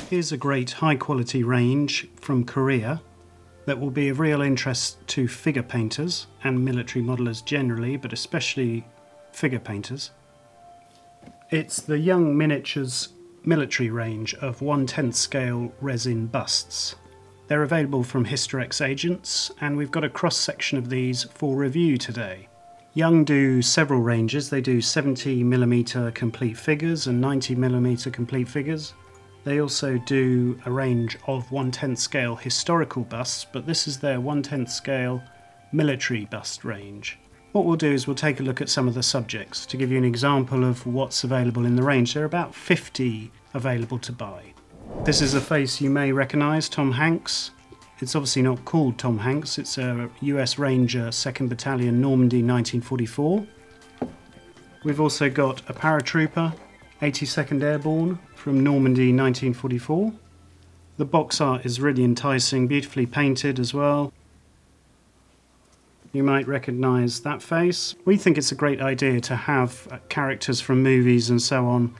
Here's a great high quality range from Korea that will be of real interest to figure painters and military modelers generally, but especially figure painters. It's the Young Miniatures military range of 1/10 scale resin busts. They're available from Historex agents, and we've got a cross section of these for review today. Young do several ranges. They do 70mm complete figures and 90mm complete figures. They also do a range of 1/10 scale historical busts, but this is their 1/10 scale military bust range. What we'll do is we'll take a look at some of the subjects to give you an example of what's available in the range. There are about 50 available to buy. This is a face you may recognise, Tom Hanks. It's obviously not called Tom Hanks, it's a US Ranger, 2nd Battalion, Normandy, 1944. We've also got a paratrooper, 82nd Airborne, from Normandy, 1944. The box art is really enticing, beautifully painted as well. You might recognise that face. We think it's a great idea to have characters from movies and so on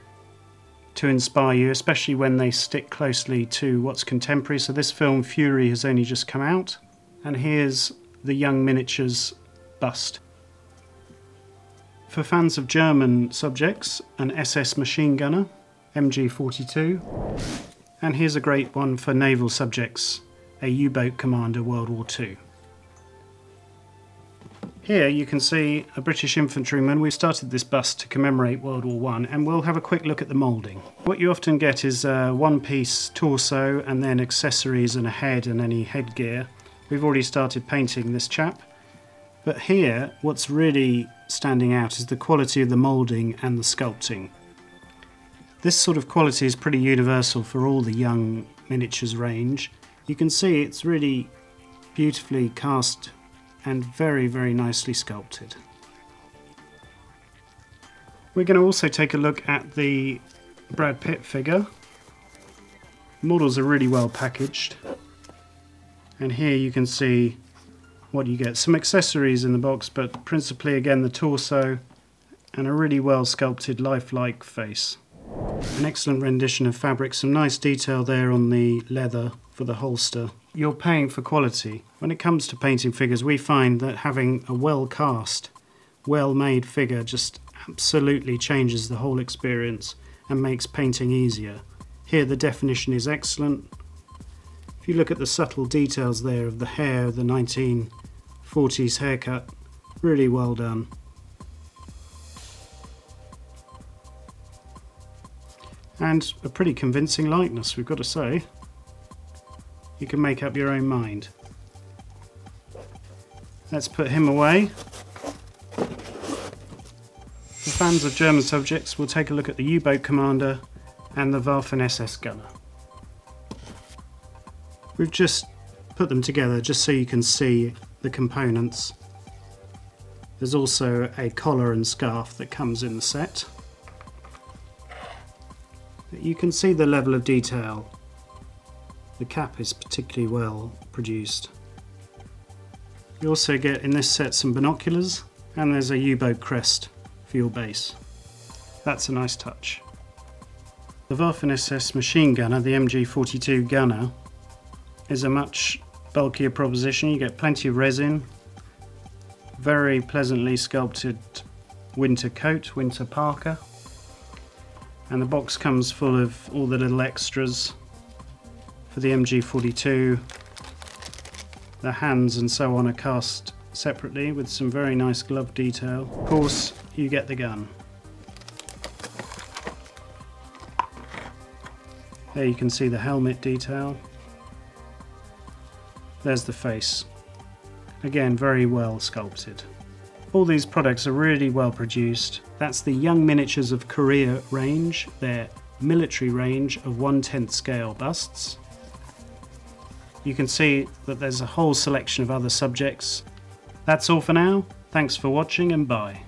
to inspire you, especially when they stick closely to what's contemporary. So this film, Fury, has only just come out. And here's the Young Miniatures bust. For fans of German subjects, an SS machine gunner, MG42. And here's a great one for naval subjects, a U-boat commander, World War II. Here you can see a British infantryman. We've started this bust to commemorate World War I, and we'll have a quick look at the moulding. What you often get is a one-piece torso and then accessories and a head and any headgear. We've already started painting this chap. But here, what's really standing out is the quality of the moulding and the sculpting. This sort of quality is pretty universal for all the Young Miniatures range. You can see it's really beautifully cast and very, very nicely sculpted. We're going to also take a look at the Brad Pitt figure. Models are really well packaged. And here you can see what you get. Some accessories in the box, but principally again the torso and a really well sculpted lifelike face. An excellent rendition of fabric, some nice detail there on the leather for the holster. You're paying for quality. When it comes to painting figures, we find that having a well cast, well made figure just absolutely changes the whole experience and makes painting easier. Here the definition is excellent. If you look at the subtle details there of the hair, the 1940s haircut, really well done. And a pretty convincing likeness, we've got to say. You can make up your own mind. Let's put him away. For fans of German subjects, we'll take a look at the U-boat commander and the Waffen-SS gunner. We've just put them together just so you can see the components. There's also a collar and scarf that comes in the set. You can see the level of detail. The cap is particularly well produced. You also get in this set some binoculars, and there's a U-boat crest for your base. That's a nice touch. The Waffen-SS machine gunner, the MG42 gunner, is a much bulkier proposition. You get plenty of resin, very pleasantly sculpted winter coat, winter parka, and the box comes full of all the little extras for the MG42. The hands and so on are cast separately with some very nice glove detail. Of course, you get the gun. There you can see the helmet detail. There's the face. Again, very well sculpted. All these products are really well produced. That's the Young Miniatures of Korea range, their military range of 1/10 scale busts. You can see that there's a whole selection of other subjects. That's all for now. Thanks for watching and bye.